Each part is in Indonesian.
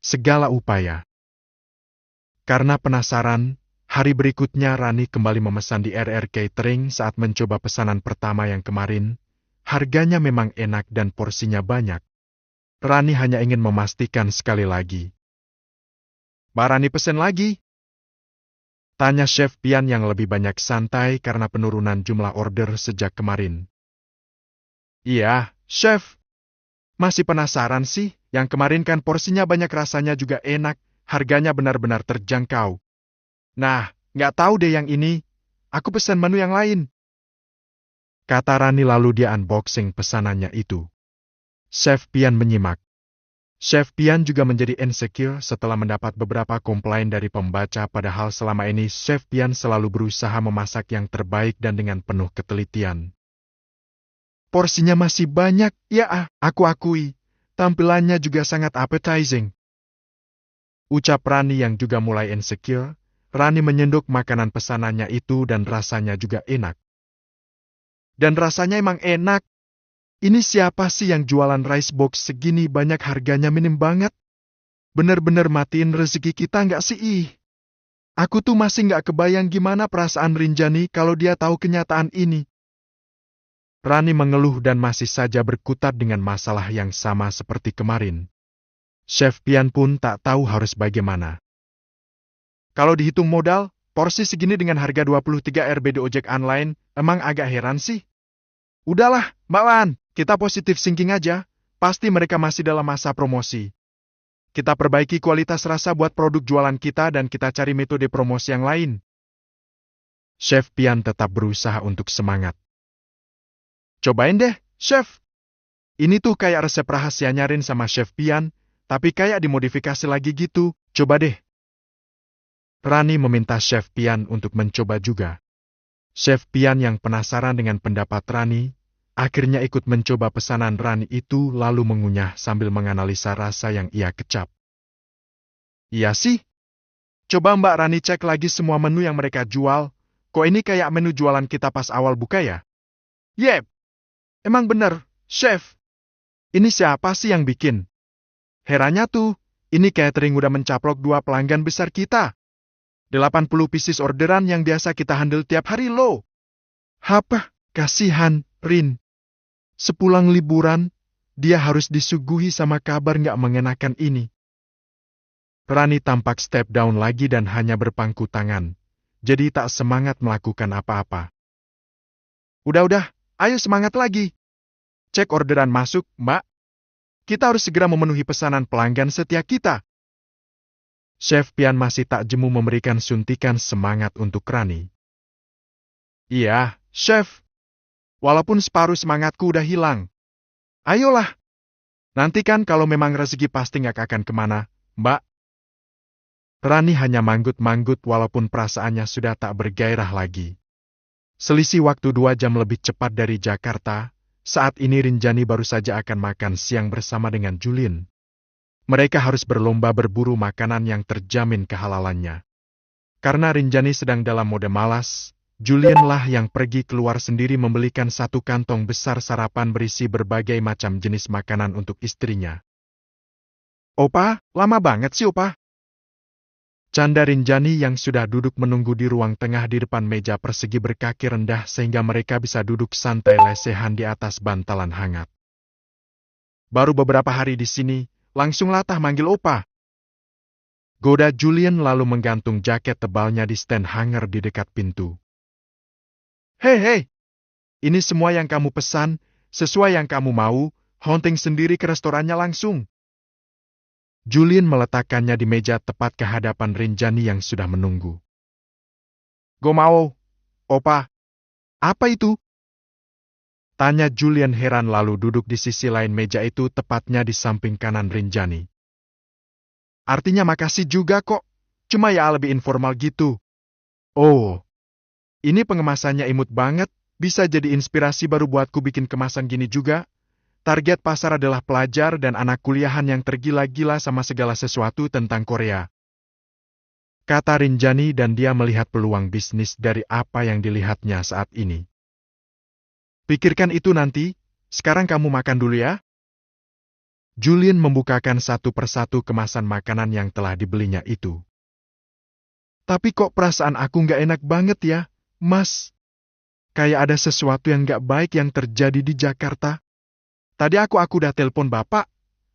segala upaya. Karena penasaran, hari berikutnya Rani kembali memesan di RR Catering saat mencoba pesanan pertama yang kemarin. Harganya memang enak dan porsinya banyak. Rani hanya ingin memastikan sekali lagi. "Mbak Rani pesen lagi?" tanya Chef Pian yang lebih banyak santai karena penurunan jumlah order sejak kemarin. "Iya, Chef. Masih penasaran sih, yang kemarin kan porsinya banyak rasanya juga enak, harganya benar-benar terjangkau. Nah, nggak tahu deh yang ini, aku pesan menu yang lain." Kata Rani lalu dia unboxing pesanannya itu. Chef Pian menyimak. Chef Pian juga menjadi insecure setelah mendapat beberapa komplain dari pembaca padahal selama ini Chef Pian selalu berusaha memasak yang terbaik dan dengan penuh ketelitian. "Porsinya masih banyak, ya aku akui. Tampilannya juga sangat appetizing." Ucap Rani yang juga mulai insecure. Rani menyendok makanan pesanannya itu dan rasanya juga enak. "Dan rasanya emang enak. Ini siapa sih yang jualan rice box segini banyak harganya minim banget? Bener-bener matiin rezeki kita nggak sih ih? Aku tuh masih nggak kebayang gimana perasaan Rinjani kalau dia tahu kenyataan ini." Rani mengeluh dan masih saja berkutat dengan masalah yang sama seperti kemarin. Chef Pian pun tak tahu harus bagaimana. "Kalau dihitung modal, porsi segini dengan harga 23 Rp di ojek online, emang agak heran sih. Udahlah, Mbak Wan, kita positif thinking aja, pasti mereka masih dalam masa promosi. Kita perbaiki kualitas rasa buat produk jualan kita dan kita cari metode promosi yang lain." Chef Pian tetap berusaha untuk semangat. "Cobain deh, Chef. Ini tuh kayak resep rahasianya Rin sama Chef Pian, tapi kayak dimodifikasi lagi gitu, coba deh." Rani meminta Chef Pian untuk mencoba juga. Chef Pian yang penasaran dengan pendapat Rani, akhirnya ikut mencoba pesanan Rani itu lalu mengunyah sambil menganalisa rasa yang ia kecap. "Iya sih. Coba Mbak Rani cek lagi semua menu yang mereka jual, kok ini kayak menu jualan kita pas awal buka ya?" "Yep. Emang bener, Chef. Ini siapa sih yang bikin? Herannya tuh, ini catering udah mencaplok 2 pelanggan besar kita. 80 pieces orderan yang biasa kita handle tiap hari loh." "Hapa, kasihan, Rin. Sepulang liburan, dia harus disuguhi sama kabar nggak mengenakan ini." Rani tampak step down lagi dan hanya berpangku tangan, jadi tak semangat melakukan apa-apa. Udah, ayo semangat lagi. Cek orderan masuk, Mbak. Kita harus segera memenuhi pesanan pelanggan setia kita." Chef Pian masih tak jemu memberikan suntikan semangat untuk Rani. "Iya, Chef. Walaupun separuh semangatku udah hilang. Ayolah. Nanti kan kalau memang rezeki pasti nggak akan kemana, Mbak." Rani hanya manggut-manggut walaupun perasaannya sudah tak bergairah lagi. Selisih waktu 2 jam lebih cepat dari Jakarta, saat ini Rinjani baru saja akan makan siang bersama dengan Julien. Mereka harus berlomba berburu makanan yang terjamin kehalalannya. Karena Rinjani sedang dalam mode malas, Julien lah yang pergi keluar sendiri membelikan 1 kantong besar sarapan berisi berbagai macam jenis makanan untuk istrinya. "Opa, lama banget sih Opa." Canda Rinjani yang sudah duduk menunggu di ruang tengah di depan meja persegi berkaki rendah sehingga mereka bisa duduk santai lesehan di atas bantalan hangat. "Baru beberapa hari di sini, langsung latah manggil Opa." Goda Julien lalu menggantung jaket tebalnya di stand hanger di dekat pintu. Hei, ini semua yang kamu pesan, sesuai yang kamu mau, hunting sendiri ke restorannya langsung." Julien meletakkannya di meja tepat ke hadapan Rinjani yang sudah menunggu. "Go mau, Opa." "Apa itu?" tanya Julien heran lalu duduk di sisi lain meja itu tepatnya di samping kanan Rinjani. "Artinya makasih juga kok, cuma ya lebih informal gitu." "Oh, ini pengemasannya imut banget, bisa jadi inspirasi baru buatku bikin kemasan gini juga. Target pasar adalah pelajar dan anak kuliahan yang tergila-gila sama segala sesuatu tentang Korea," kata Rinjani dan dia melihat peluang bisnis dari apa yang dilihatnya saat ini. "Pikirkan itu nanti, sekarang kamu makan dulu ya." Julian membukakan satu persatu kemasan makanan yang telah dibelinya itu. Tapi kok perasaan aku nggak enak banget ya, Mas? Kayak ada sesuatu yang nggak baik yang terjadi di Jakarta. Tadi aku udah telepon Bapak.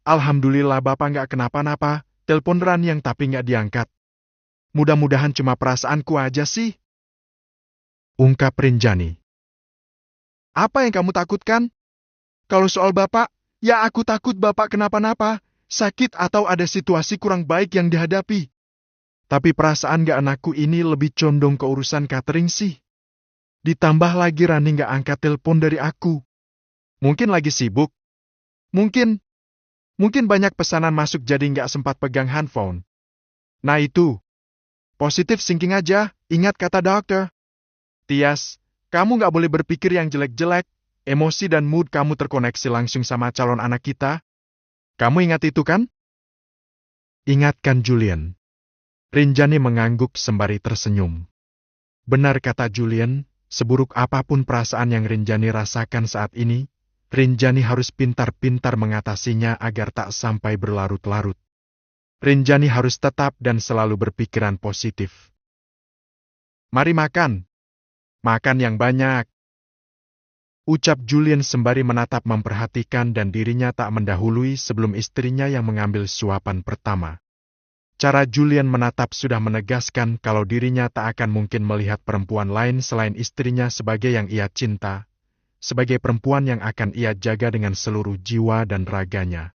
Alhamdulillah Bapak nggak kenapa-napa. Telepon Rani yang tapi nggak diangkat. Mudah-mudahan cuma perasaanku aja sih. Ungkap Rinjani. Apa yang kamu takutkan? Kalau soal Bapak, ya aku takut Bapak kenapa-napa, sakit atau ada situasi kurang baik yang dihadapi. Tapi perasaan gak anakku ini lebih condong ke urusan catering sih. Ditambah lagi Rani gak angkat telepon dari aku. Mungkin lagi sibuk. Mungkin banyak pesanan masuk jadi gak sempat pegang handphone. Nah itu. Positif thinking aja, ingat kata dokter. Tias, kamu gak boleh berpikir yang jelek-jelek. Emosi dan mood kamu terkoneksi langsung sama calon anak kita. Kamu ingat itu kan? Ingatkan Julian. Rinjani mengangguk sembari tersenyum. Benar kata Julian, seburuk apapun perasaan yang Rinjani rasakan saat ini, Rinjani harus pintar-pintar mengatasinya agar tak sampai berlarut-larut. Rinjani harus tetap dan selalu berpikiran positif. Mari makan. Makan yang banyak. Ucap Julian sembari menatap memperhatikan dan dirinya tak mendahului sebelum istrinya yang mengambil suapan pertama. Cara Julian menatap sudah menegaskan kalau dirinya tak akan mungkin melihat perempuan lain selain istrinya sebagai yang ia cinta, sebagai perempuan yang akan ia jaga dengan seluruh jiwa dan raganya.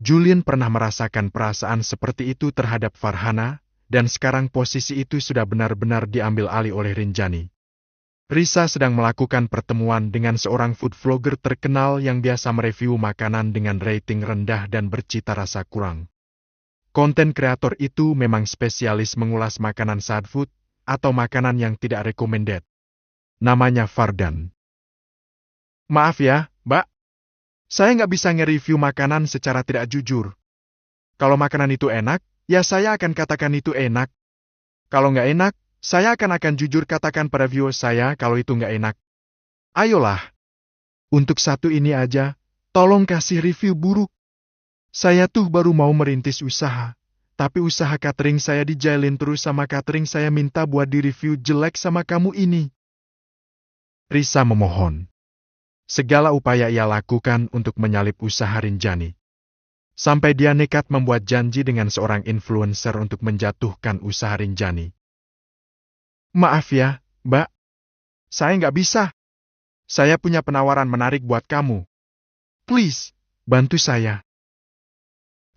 Julian pernah merasakan perasaan seperti itu terhadap Farhana, dan sekarang posisi itu sudah benar-benar diambil alih oleh Rinjani. Risa sedang melakukan pertemuan dengan seorang food vlogger terkenal yang biasa mereview makanan dengan rating rendah dan bercita rasa kurang. Konten kreator itu memang spesialis mengulas makanan sad food atau makanan yang tidak recommended. Namanya Fardan. Maaf ya, Mbak. Saya nggak bisa nge-review makanan secara tidak jujur. Kalau makanan itu enak, ya saya akan katakan itu enak. Kalau nggak enak, saya akan jujur katakan pada viewer saya kalau itu nggak enak. Ayolah. Untuk satu ini aja, tolong kasih review buruk. Saya tuh baru mau merintis usaha, tapi usaha catering saya dijailin terus sama catering saya minta buat di-review jelek sama kamu ini. Risa memohon. Segala upaya ia lakukan untuk menyalip usaha Rinjani. Sampai dia nekat membuat janji dengan seorang influencer untuk menjatuhkan usaha Rinjani. Maaf ya, Mbak. Saya nggak bisa. Saya punya penawaran menarik buat kamu. Please, bantu saya.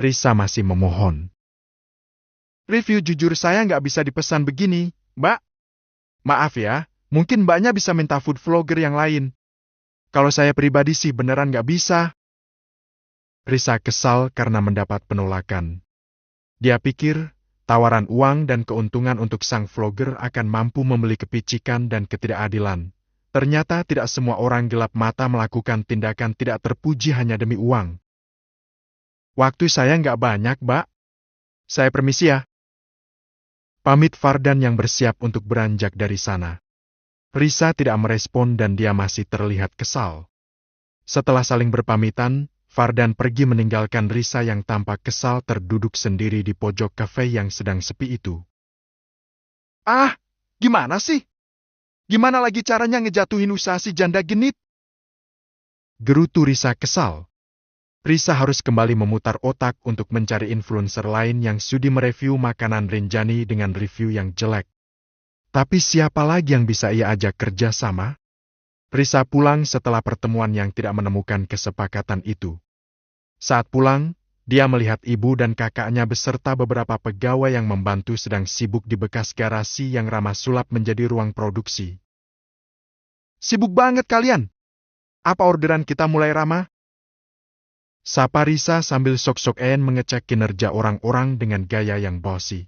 Risa masih memohon. Review jujur saya nggak bisa dipesan begini, Mbak. Maaf ya, mungkin Mbaknya bisa minta food vlogger yang lain. Kalau saya pribadi sih beneran nggak bisa. Risa kesal karena mendapat penolakan. Dia pikir, tawaran uang dan keuntungan untuk sang vlogger akan mampu membeli kepicikan dan ketidakadilan. Ternyata tidak semua orang gelap mata melakukan tindakan tidak terpuji hanya demi uang. Waktu saya nggak banyak, Mbak. Saya permisi ya. Pamit Fardan yang bersiap untuk beranjak dari sana. Risa tidak merespon dan dia masih terlihat kesal. Setelah saling berpamitan, Fardan pergi meninggalkan Risa yang tampak kesal terduduk sendiri di pojok kafe yang sedang sepi itu. Ah, gimana sih? Gimana lagi caranya ngejatuhin usaha si janda genit? Gerutu Risa kesal. Risa harus kembali memutar otak untuk mencari influencer lain yang sudi mereview makanan Rinjani dengan review yang jelek. Tapi siapa lagi yang bisa ia ajak kerja sama? Risa pulang setelah pertemuan yang tidak menemukan kesepakatan itu. Saat pulang, dia melihat ibu dan kakaknya beserta beberapa pegawai yang membantu sedang sibuk di bekas garasi yang ramah sulap menjadi ruang produksi. Sibuk banget kalian. Apa orderan kita mulai ramah? Sapa Risa sambil sok-sokan mengecek kinerja orang-orang dengan gaya yang bossy.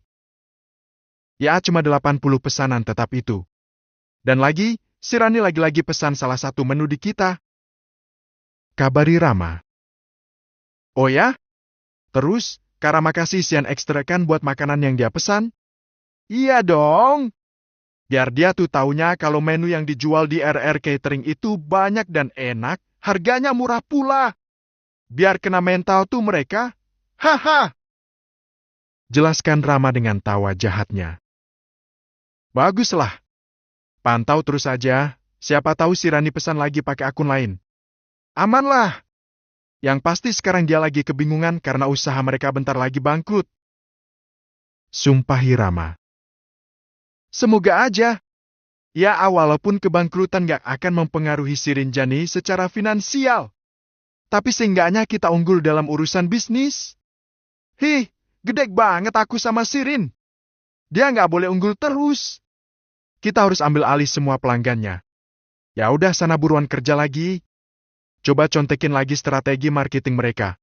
Ya cuma 80 pesanan tetap itu. Dan lagi, si Rani lagi-lagi pesan salah satu menu di kita. Kabari Rama. Oh ya? Terus, Kak Rama kasih isian ekstra kan buat makanan yang dia pesan? Iya dong. Biar dia tuh taunya kalau menu yang dijual di RR Catering itu banyak dan enak, harganya murah pula. biar kena mental tuh mereka. Haha. Jelaskan Rama dengan tawa jahatnya. Baguslah. Pantau terus aja, siapa tahu si Rani pesan lagi pakai akun lain. Amanlah. Yang pasti sekarang dia lagi kebingungan karena usaha mereka bentar lagi bangkrut. Sumpahi Rama. Semoga aja. Ya walaupun kebangkrutan gak akan mempengaruhi si Rinjani secara finansial. Tapi seenggaknya kita unggul dalam urusan bisnis. Hih, gede banget aku sama Sirin. Dia nggak boleh unggul terus. Kita harus ambil alih semua pelanggannya. Ya udah sana buruan kerja lagi. Coba contekin lagi strategi marketing mereka.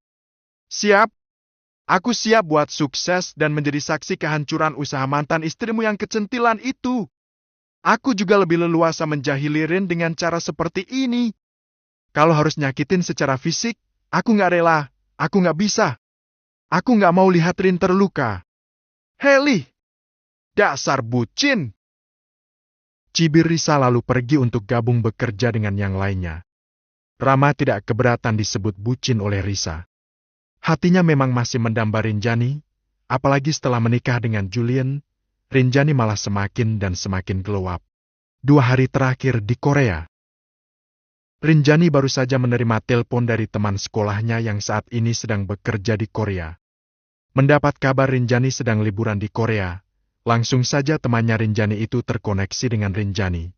Siap. Aku siap buat sukses dan menjadi saksi kehancuran usaha mantan istrimu yang kecentilan itu. Aku juga lebih leluasa menjahili Rin dengan cara seperti ini. Kalau harus nyakitin secara fisik, aku nggak rela. Aku nggak bisa. Aku nggak mau lihat Rin terluka. Heli! Dasar bucin! Cibir Risa lalu pergi untuk gabung bekerja dengan yang lainnya. Rama tidak keberatan disebut bucin oleh Risa. Hatinya memang masih mendamba Rinjani, apalagi setelah menikah dengan Julian, Rinjani malah semakin dan semakin glow up. 2 hari terakhir di Korea. Rinjani baru saja menerima telepon dari teman sekolahnya yang saat ini sedang bekerja di Korea. Mendapat kabar Rinjani sedang liburan di Korea, langsung saja temannya Rinjani itu terkoneksi dengan Rinjani.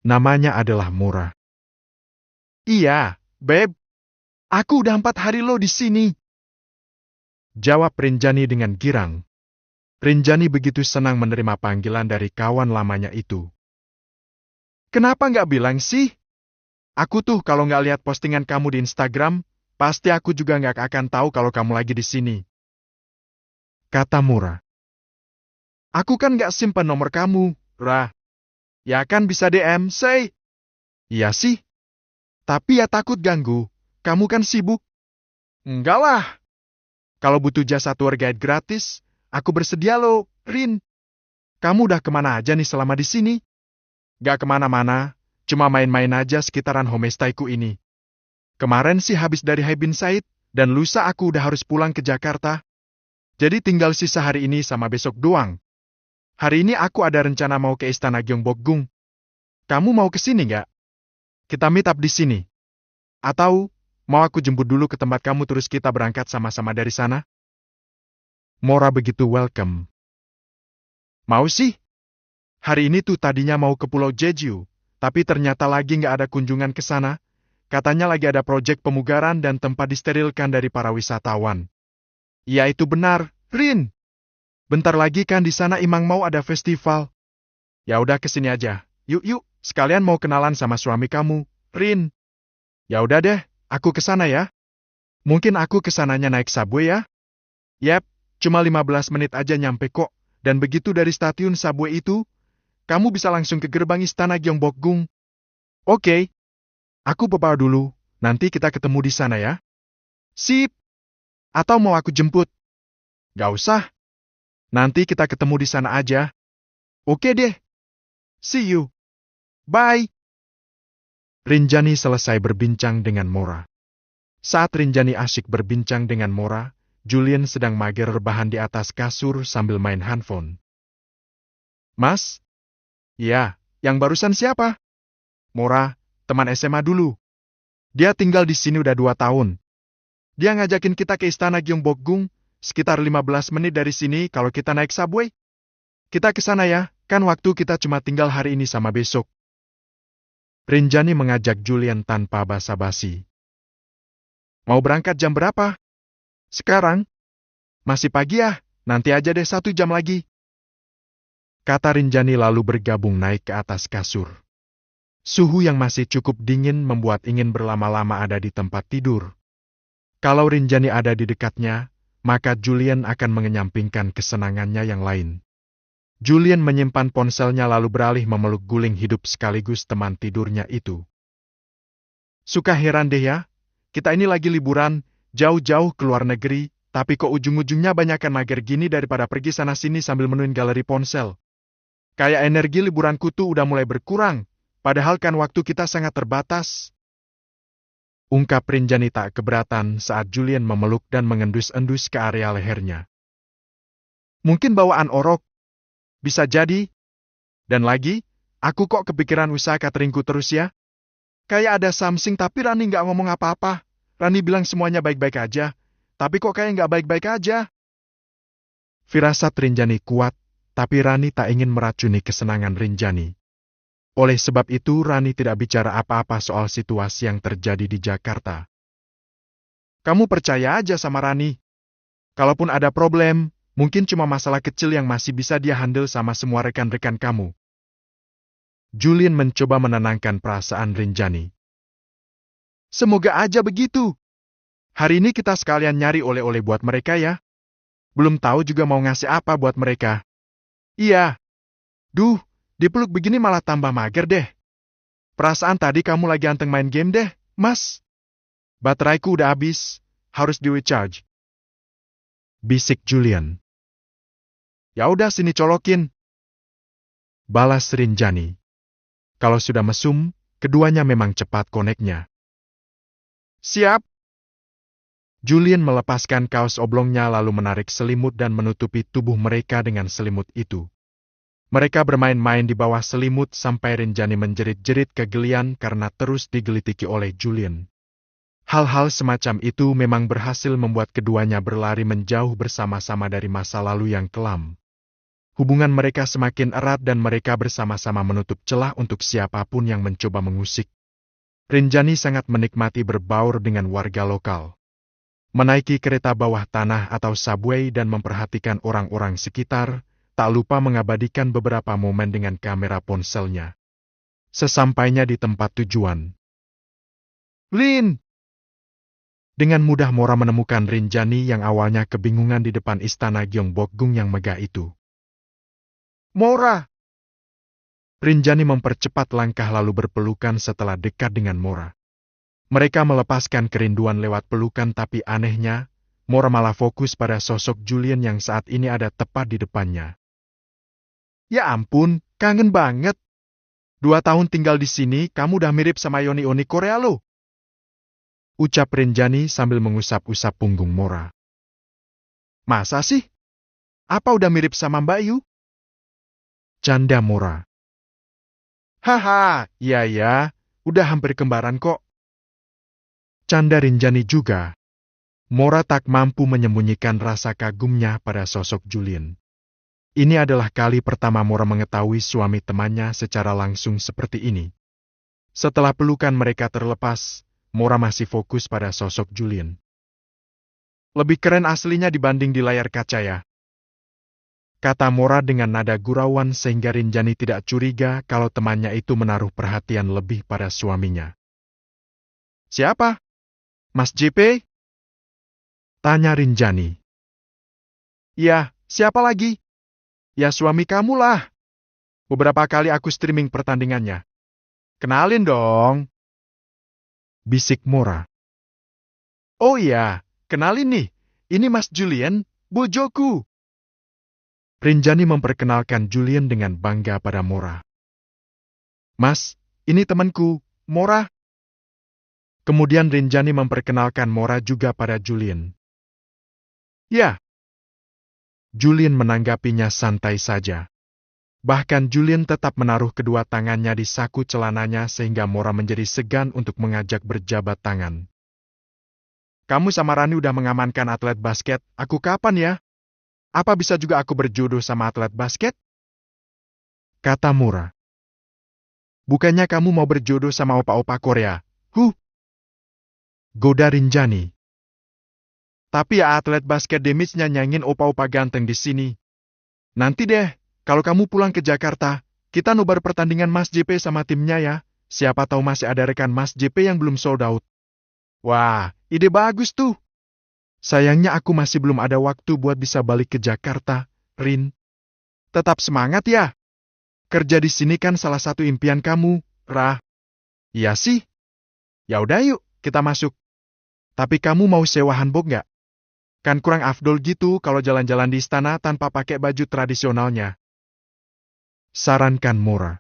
Namanya adalah Mura. Iya, Beb. Aku udah 4 hari lo di sini. Jawab Rinjani dengan girang. Rinjani begitu senang menerima panggilan dari kawan lamanya itu. Kenapa nggak bilang sih? Aku tuh kalau nggak lihat postingan kamu di Instagram, pasti aku juga nggak akan tahu kalau kamu lagi di sini. Kata Mura. Aku kan nggak simpan nomor kamu, Ra. Ya kan bisa DM, say. Iya sih. Tapi ya takut ganggu, kamu kan sibuk. Enggak lah. Kalau butuh jasa tour guide gratis, aku bersedia loh, Rin. Kamu udah kemana aja nih selama di sini? Gak kemana-mana, cuma main-main aja sekitaran homestayku ini. Kemarin sih habis dari Hai Bin Said, dan lusa aku udah harus pulang ke Jakarta. Jadi tinggal sisa hari ini sama besok doang. Hari ini aku ada rencana mau ke Istana Gyeongbokgung. Kamu mau ke sini nggak? Kita meet up di sini. Atau, mau aku jemput dulu ke tempat kamu terus kita berangkat sama-sama dari sana? Mora begitu welcome. Mau sih? Hari ini tuh tadinya mau ke Pulau Jeju, tapi ternyata lagi nggak ada kunjungan ke sana. Katanya lagi ada proyek pemugaran dan tempat disterilkan dari para wisatawan. Iya itu benar, Rin. Bentar lagi kan di sana Imang mau ada festival. Ya udah kesini aja. Yuk, sekalian mau kenalan sama suami kamu, Rin. Ya udah deh, aku kesana ya. Mungkin aku kesananya naik subway ya. Yep, cuma 15 menit aja nyampe kok. Dan begitu dari stasiun subway itu, kamu bisa langsung ke gerbang Istana Gyeongbokgung. Oke. Aku bawa dulu, nanti kita ketemu di sana ya. Sip. Atau mau aku jemput? Gak usah. Nanti kita ketemu di sana aja. Oke deh. See you. Bye. Rinjani selesai berbincang dengan Mora. Saat Rinjani asyik berbincang dengan Mora, Julian sedang mager rebahan di atas kasur sambil main handphone. Mas? Ya, yang barusan siapa? Mora, teman SMA dulu. Dia tinggal di sini udah 2 tahun. Dia ngajakin kita ke Istana Gyeongbokgung, sekitar 15 menit dari sini kalau kita naik subway. Kita ke sana ya, kan waktu kita cuma tinggal hari ini sama besok. Rinjani mengajak Julian tanpa basa-basi. Mau berangkat jam berapa? Sekarang? Masih pagi ya, nanti aja deh 1 jam lagi. Kata Rinjani lalu bergabung naik ke atas kasur. Suhu yang masih cukup dingin membuat ingin berlama-lama ada di tempat tidur. Kalau Rinjani ada di dekatnya, maka Julian akan mengenyampingkan kesenangannya yang lain. Julian menyimpan ponselnya lalu beralih memeluk guling hidup sekaligus teman tidurnya itu. Suka heran deh ya, kita ini lagi liburan, jauh-jauh ke luar negeri, tapi kok ujung-ujungnya banyakan mager gini daripada pergi sana-sini sambil menuin galeri ponsel. Kayak energi liburanku tuh udah mulai berkurang, padahal kan waktu kita sangat terbatas. Ungkap Rinjani tak keberatan saat Julian memeluk dan mengendus-endus ke area lehernya. Mungkin bawaan orok. Bisa jadi. Dan lagi, aku kok kepikiran usaha cateringku terus ya? Kayak ada something tapi Rani nggak ngomong apa-apa. Rani bilang semuanya baik-baik aja. Tapi kok kayak nggak baik-baik aja? Firasat Rinjani kuat, tapi Rani tak ingin meracuni kesenangan Rinjani. Oleh sebab itu Rani tidak bicara apa-apa soal situasi yang terjadi di Jakarta. Kamu percaya aja sama Rani. Kalaupun ada problem, mungkin cuma masalah kecil yang masih bisa dia handle sama semua rekan-rekan kamu. Julian mencoba menenangkan perasaan Rinjani. Semoga aja begitu. Hari ini kita sekalian nyari oleh-oleh buat mereka ya. Belum tahu juga mau ngasih apa buat mereka. Iya. Duh, dipeluk begini malah tambah mager deh. Perasaan tadi kamu lagi anteng main game deh, Mas. Bateraiku udah habis, harus di-recharge. Bisik Julian. Ya udah sini colokin. Balas Rinjani. Kalau sudah mesum, keduanya memang cepat koneknya. Siap. Julian melepaskan kaos oblongnya lalu menarik selimut dan menutupi tubuh mereka dengan selimut itu. Mereka bermain-main di bawah selimut sampai Rinjani menjerit-jerit kegelian karena terus digelitiki oleh Julian. Hal-hal semacam itu memang berhasil membuat keduanya berlari menjauh bersama-sama dari masa lalu yang kelam. Hubungan mereka semakin erat dan mereka bersama-sama menutup celah untuk siapapun yang mencoba mengusik. Rinjani sangat menikmati berbaur dengan warga lokal. Menaiki kereta bawah tanah atau subway dan memperhatikan orang-orang sekitar, tak lupa mengabadikan beberapa momen dengan kamera ponselnya. Sesampainya di tempat tujuan. Lin! Dengan mudah Mora menemukan Rinjani yang awalnya kebingungan di depan istana Gyeongbokgung yang megah itu. Mora! Rinjani mempercepat langkah lalu berpelukan setelah dekat dengan Mora. Mereka melepaskan kerinduan lewat pelukan tapi anehnya, Mora malah fokus pada sosok Julian yang saat ini ada tepat di depannya. Ya ampun, kangen banget. 2 tahun tinggal di sini, kamu udah mirip sama Yoni Korea loh. Ucap Rinjani sambil mengusap-usap punggung Mora. Masa sih? Apa udah mirip sama Mbak Yu? Canda Mora. Haha, iya, udah hampir kembaran kok. Canda Rinjani juga. Mora tak mampu menyembunyikan rasa kagumnya pada sosok Julian. Ini adalah kali pertama Mora mengetahui suami temannya secara langsung seperti ini. Setelah pelukan mereka terlepas, Mora masih fokus pada sosok Julian. Lebih keren aslinya dibanding di layar kaca ya. Kata Mora dengan nada gurauan sehingga Rinjani tidak curiga kalau temannya itu menaruh perhatian lebih pada suaminya. Siapa? Mas JP? Tanya Rinjani. Ya, siapa lagi? Ya suami kamu lah. Beberapa kali aku streaming pertandingannya. Kenalin dong. Bisik Mora. Oh iya, kenalin nih. Ini Mas Julian, bojoku. Rinjani memperkenalkan Julian dengan bangga pada Mora. Mas, ini temanku, Mora. Kemudian Rinjani memperkenalkan Mora juga pada Julian. Ya. Julian menanggapinya santai saja. Bahkan Julian tetap menaruh kedua tangannya di saku celananya sehingga Mora menjadi segan untuk mengajak berjabat tangan. Kamu sama Rani udah mengamankan atlet basket, aku kapan ya? Apa bisa juga aku berjodoh sama atlet basket? Kata Mora. Bukannya kamu mau berjodoh sama opa-opa Korea? Goda Rinjani. Tapi ya atlet basket demisnya nyanyiin opa-opa ganteng di sini. Nanti deh, kalau kamu pulang ke Jakarta, kita nobar pertandingan Mas JP sama timnya ya. Siapa tahu masih ada rekan Mas JP yang belum sold out. Wah, ide bagus tuh. Sayangnya aku masih belum ada waktu buat bisa balik ke Jakarta, Rin. Tetap semangat ya. Kerja di sini kan salah satu impian kamu, Rah. Iya sih. Ya udah yuk, kita masuk. Tapi kamu mau sewa hanbok nggak? Kan kurang afdol gitu kalau jalan-jalan di istana tanpa pakai baju tradisionalnya. Sarankan Mora.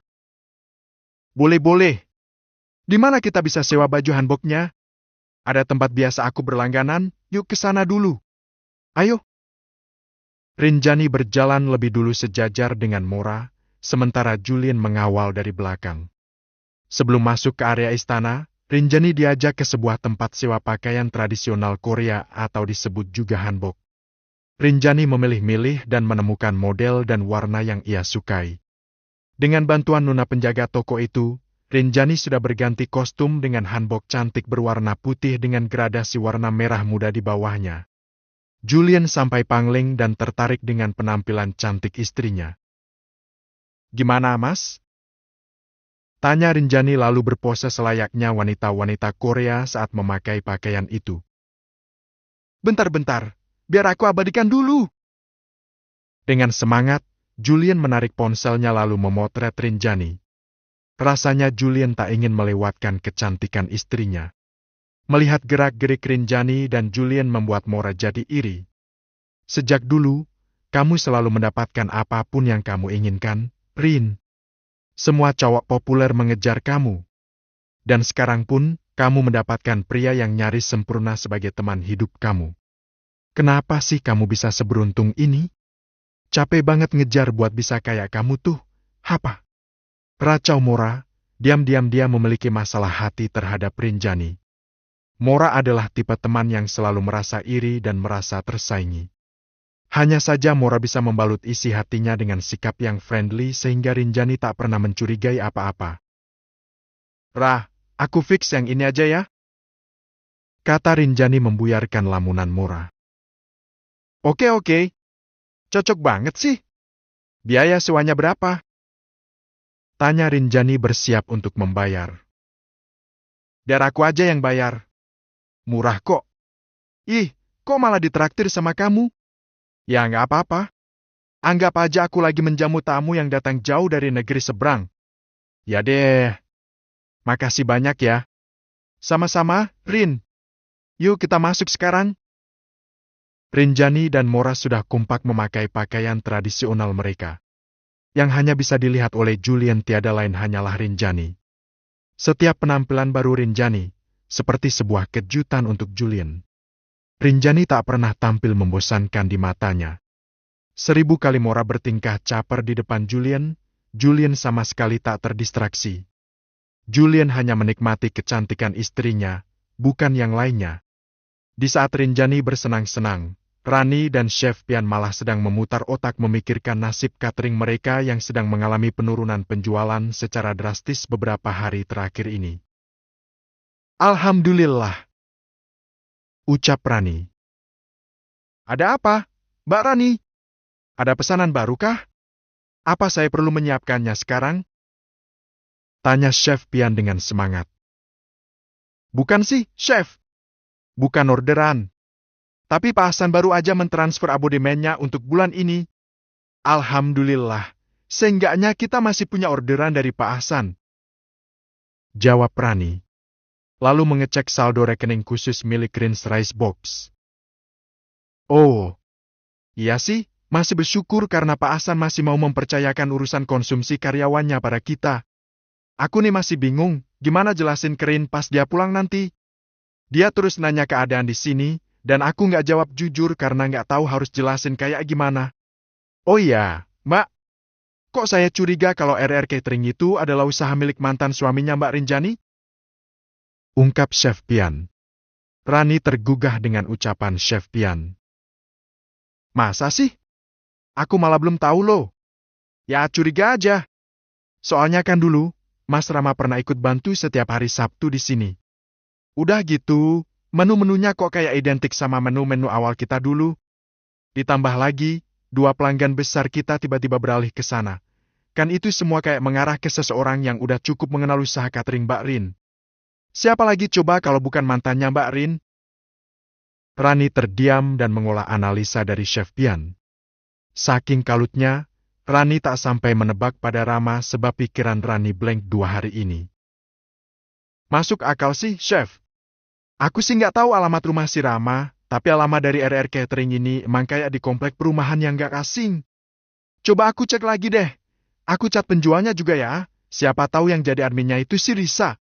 Boleh-boleh. Di mana kita bisa sewa baju hanboknya? Ada tempat biasa aku berlangganan, yuk ke sana dulu. Ayo. Rinjani berjalan lebih dulu sejajar dengan Mora, sementara Julien mengawal dari belakang. Sebelum masuk ke area istana, Rinjani diajak ke sebuah tempat sewa pakaian tradisional Korea atau disebut juga hanbok. Rinjani memilih-milih dan menemukan model dan warna yang ia sukai. Dengan bantuan nuna penjaga toko itu, Rinjani sudah berganti kostum dengan hanbok cantik berwarna putih dengan gradasi warna merah muda di bawahnya. Julien sampai pangling dan tertarik dengan penampilan cantik istrinya. Gimana, Mas? Tanya Rinjani lalu berpose selayaknya wanita-wanita Korea saat memakai pakaian itu. Bentar-bentar, biar aku abadikan dulu. Dengan semangat, Julien menarik ponselnya lalu memotret Rinjani. Rasanya Julien tak ingin melewatkan kecantikan istrinya. Melihat gerak-gerik Rinjani dan Julien membuat Mora jadi iri. Sejak dulu, kamu selalu mendapatkan apapun yang kamu inginkan, Rin. Semua cowok populer mengejar kamu. Dan sekarang pun, kamu mendapatkan pria yang nyaris sempurna sebagai teman hidup kamu. Kenapa sih kamu bisa seberuntung ini? Capek banget ngejar buat bisa kayak kamu tuh. Apa? Racau Mora, diam-diam dia memiliki masalah hati terhadap Rinjani. Mora adalah tipe teman yang selalu merasa iri dan merasa tersaingi. Hanya saja Mora bisa membalut isi hatinya dengan sikap yang friendly sehingga Rinjani tak pernah mencurigai apa-apa. Rah, aku fix yang ini aja ya. Kata Rinjani membuyarkan lamunan Mora. Oke. Cocok banget sih. Biaya sewanya berapa? Tanya Rinjani bersiap untuk membayar. Biar aku aja yang bayar. Murah kok. Ih, kok malah ditraktir sama kamu? Ya nggak apa-apa. Anggap aja aku lagi menjamu tamu yang datang jauh dari negeri seberang. Ya deh. Makasih banyak ya. Sama-sama, Rin. Yuk kita masuk sekarang. Rinjani dan Mora sudah kompak memakai pakaian tradisional mereka. Yang hanya bisa dilihat oleh Julien tiada lain hanyalah Rinjani. Setiap penampilan baru Rinjani, seperti sebuah kejutan untuk Julien. Rinjani tak pernah tampil membosankan di matanya. 1000 kali Mora bertingkah caper di depan Julien, Julien sama sekali tak terdistraksi. Julien hanya menikmati kecantikan istrinya, bukan yang lainnya. Di saat Rinjani bersenang-senang, Rani dan Chef Pian malah sedang memutar otak memikirkan nasib catering mereka yang sedang mengalami penurunan penjualan secara drastis beberapa hari terakhir ini. Alhamdulillah, ucap Rani. Ada apa, Mbak Rani? Ada pesanan baru kah? Apa saya perlu menyiapkannya sekarang? Tanya Chef Pian dengan semangat. Bukan sih, Chef. Bukan orderan. Tapi Pak Hasan baru aja mentransfer abonemennya untuk bulan ini. Alhamdulillah, seenggaknya kita masih punya orderan dari Pak Hasan. Jawab Rani. Lalu mengecek saldo rekening khusus milik Rins Rice Box. Oh, iya sih, masih bersyukur karena Pak Hasan masih mau mempercayakan urusan konsumsi karyawannya pada kita. Aku nih masih bingung, gimana jelasin ke Rin pas dia pulang nanti. Dia terus nanya keadaan di sini, dan aku nggak jawab jujur karena nggak tahu harus jelasin kayak gimana. Oh iya, Mbak. Kok saya curiga kalau RR Catering itu adalah usaha milik mantan suaminya Mbak Rinjani? Ungkap Chef Pian. Rani tergugah dengan ucapan Chef Pian. Masa sih? Aku malah belum tahu loh. Ya curiga aja. Soalnya kan dulu, Mas Rama pernah ikut bantu setiap hari Sabtu di sini. Udah gitu, menu-menunya kok kayak identik sama menu-menu awal kita dulu. Ditambah lagi, 2 pelanggan besar kita tiba-tiba beralih ke sana. Kan itu semua kayak mengarah ke seseorang yang udah cukup mengenal usaha catering Mbak Rin. Siapa lagi coba kalau bukan mantannya Mbak Rin? Rani terdiam dan mengolah analisa dari Chef Pian. Saking kalutnya, Rani tak sampai menebak pada Rama sebab pikiran Rani blank 2 hari ini. Masuk akal sih, Chef. Aku sih nggak tahu alamat rumah si Rama, tapi alamat dari RR Catering ini emang kayak di komplek perumahan yang nggak asing. Coba aku cek lagi deh. Aku cat penjualnya juga ya, siapa tahu yang jadi adminnya itu si Risa.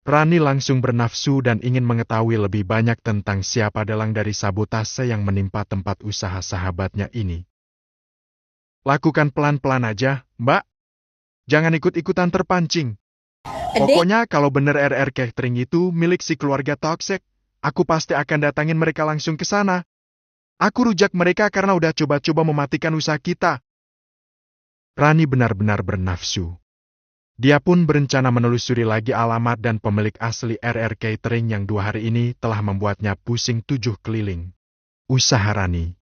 Rani langsung bernafsu dan ingin mengetahui lebih banyak tentang siapa dalang dari sabotase yang menimpa tempat usaha sahabatnya ini. Lakukan pelan-pelan aja, Mbak. Jangan ikut-ikutan terpancing. Pokoknya kalau bener RR Catering itu milik si keluarga toksik, aku pasti akan datangin mereka langsung ke sana. Aku rujak mereka karena udah coba-coba mematikan usaha kita. Rani benar-benar bernafsu. Dia pun berencana menelusuri lagi alamat dan pemilik asli RR Catering yang 2 hari ini telah membuatnya pusing 7 keliling. Usaha Rani.